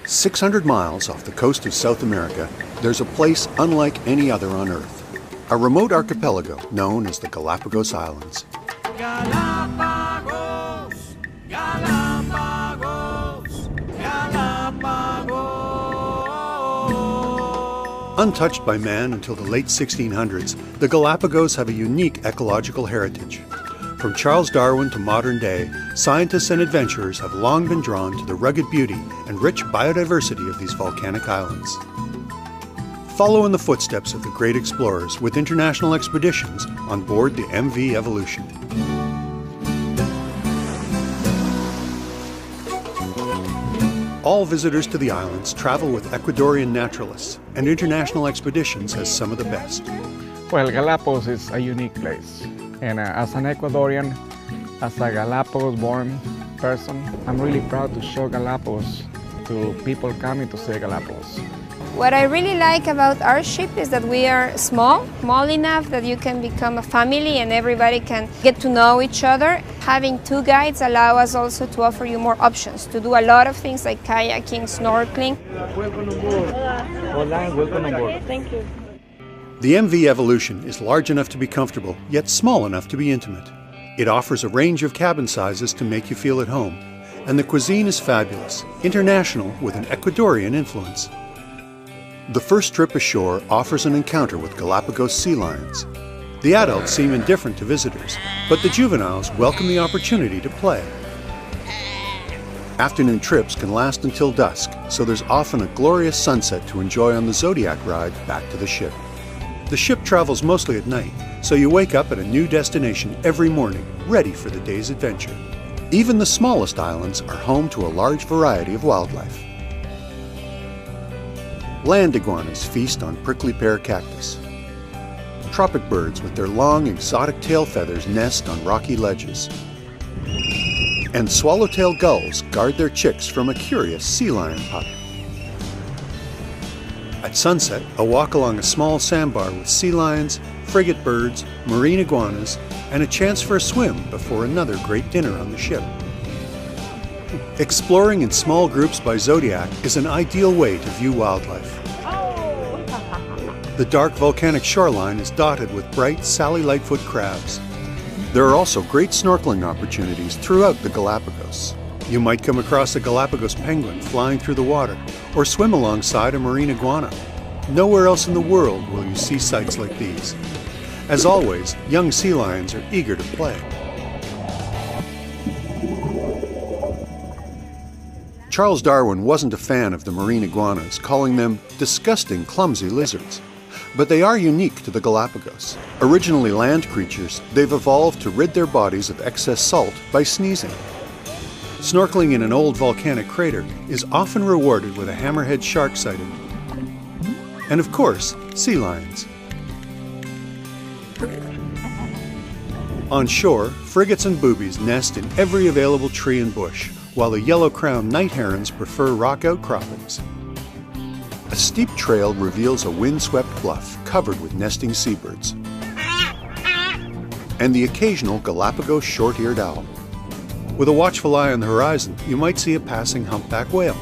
600 miles off the coast of South America, there's a place unlike any other on Earth. A remote archipelago known as the Galapagos Islands. Galapagos, Galapagos, Galapagos. Untouched by man until the late 1600s, the Galapagos have a unique ecological heritage. From Charles Darwin to modern day, scientists and adventurers have long been drawn to the rugged beauty and rich biodiversity of these volcanic islands. Follow in the footsteps of the great explorers with international expeditions on board the MV Evolution. All visitors to the islands travel with Ecuadorian naturalists, and international expeditions has some of the best. Well, Galapagos is a unique place. And as an Ecuadorian, as a Galapagos-born person, I'm really proud to show Galapagos to people coming to see Galapagos. What I really like about our ship is that we are small enough that you can become a family and everybody can get to know each other. Having two guides allow us also to offer you more options, to do a lot of things like kayaking, snorkeling. Welcome on board. Hola, welcome on board. Thank you. The MV Evolution is large enough to be comfortable, yet small enough to be intimate. It offers a range of cabin sizes to make you feel at home, and the cuisine is fabulous, international with an Ecuadorian influence. The first trip ashore offers an encounter with Galapagos sea lions. The adults seem indifferent to visitors, but the juveniles welcome the opportunity to play. Afternoon trips can last until dusk, so there's often a glorious sunset to enjoy on the Zodiac ride back to the ship. The ship travels mostly at night, so you wake up at a new destination every morning, ready for the day's adventure. Even the smallest islands are home to a large variety of wildlife. Land iguanas feast on prickly pear cactus. Tropic birds with their long, exotic tail feathers nest on rocky ledges. And swallowtail gulls guard their chicks from a curious sea lion pup. At sunset, a walk along a small sandbar with sea lions, frigate birds, marine iguanas, and a chance for a swim before another great dinner on the ship. Exploring in small groups by Zodiac is an ideal way to view wildlife. The dark volcanic shoreline is dotted with bright Sally Lightfoot crabs. There are also great snorkeling opportunities throughout the Galapagos. You might come across a Galapagos penguin flying through the water, or swim alongside a marine iguana. Nowhere else in the world will you see sights like these. As always, young sea lions are eager to play. Charles Darwin wasn't a fan of the marine iguanas, calling them disgusting, clumsy lizards. But they are unique to the Galapagos. Originally land creatures, they've evolved to rid their bodies of excess salt by sneezing. Snorkeling in an old volcanic crater is often rewarded with a hammerhead shark sighting. And of course, sea lions. On shore, frigates and boobies nest in every available tree and bush, while the yellow-crowned night herons prefer rock outcroppings. A steep trail reveals a windswept bluff covered with nesting seabirds. And the occasional Galapagos short-eared owl. With a watchful eye on the horizon, you might see a passing humpback whale.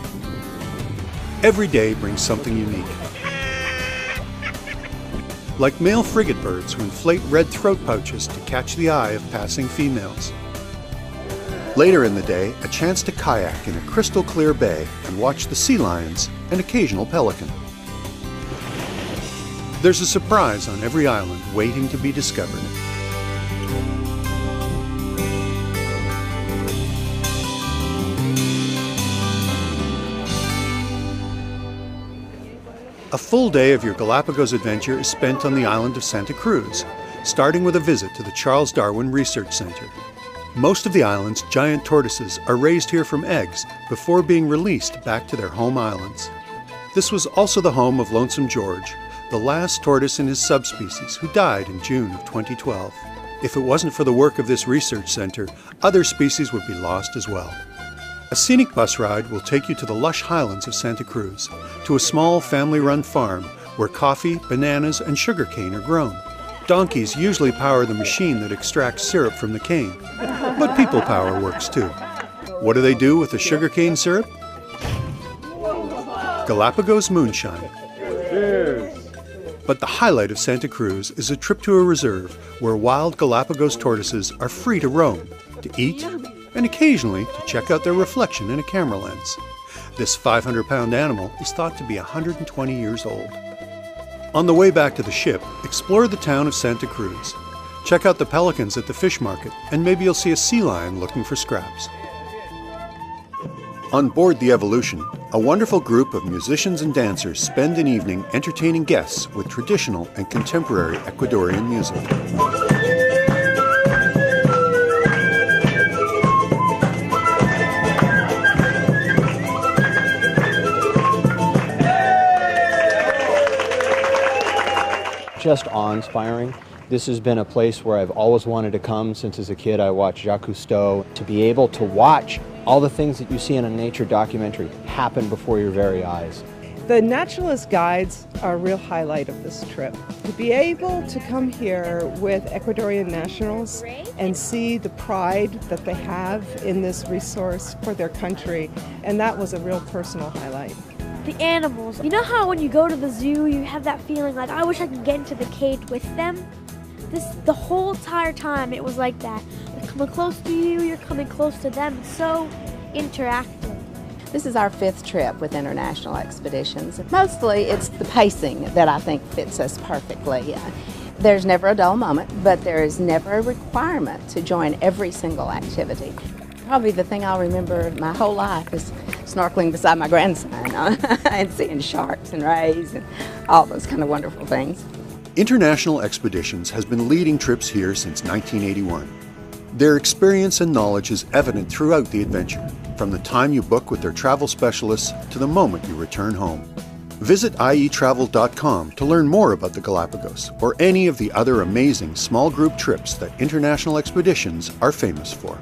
Every day brings something unique. Like male frigate birds who inflate red throat pouches to catch the eye of passing females. Later in the day, a chance to kayak in a crystal clear bay and watch the sea lions and occasional pelican. There's a surprise on every island waiting to be discovered. A full day of your Galapagos adventure is spent on the island of Santa Cruz, starting with a visit to the Charles Darwin Research Center. Most of the island's giant tortoises are raised here from eggs before being released back to their home islands. This was also the home of Lonesome George, the last tortoise in his subspecies who died in June of 2012. If it wasn't for the work of this research center, other species would be lost as well. A scenic bus ride will take you to the lush highlands of Santa Cruz, to a small family-run farm where coffee, bananas, and sugarcane are grown. Donkeys usually power the machine that extracts syrup from the cane, but people power works too. What do they do with the sugarcane syrup? Galapagos moonshine. Cheers! But the highlight of Santa Cruz is a trip to a reserve where wild Galapagos tortoises are free to roam, to eat, and occasionally to check out their reflection in a camera lens. This 500-pound animal is thought to be 120 years old. On the way back to the ship, explore the town of Santa Cruz. Check out the pelicans at the fish market, and maybe you'll see a sea lion looking for scraps. On board the Evolution, a wonderful group of musicians and dancers spend an evening entertaining guests with traditional and contemporary Ecuadorian music. Just awe-inspiring. This has been a place where I've always wanted to come since as a kid. I watched Jacques Cousteau. To be able to watch all the things that you see in a nature documentary happen before your very eyes. The naturalist guides are a real highlight of this trip. To be able to come here with Ecuadorian nationals and see the pride that they have in this resource for their country, and that was a real personal highlight. The animals. You know how when you go to the zoo, you have that feeling like, I wish I could get into the cage with them? The whole entire time it was like that. They're coming close to you, you're coming close to them. It's so interactive. This is our 5th trip with International Expeditions. Mostly it's the pacing that I think fits us perfectly. There's never a dull moment, but there is never a requirement to join every single activity. Probably the thing I'll remember my whole life is snorkeling beside my grandson and seeing sharks and rays and all those kind of wonderful things. International Expeditions has been leading trips here since 1981. Their experience and knowledge is evident throughout the adventure, from the time you book with their travel specialists to the moment you return home. Visit ietravel.com to learn more about the Galapagos or any of the other amazing small group trips that International Expeditions are famous for.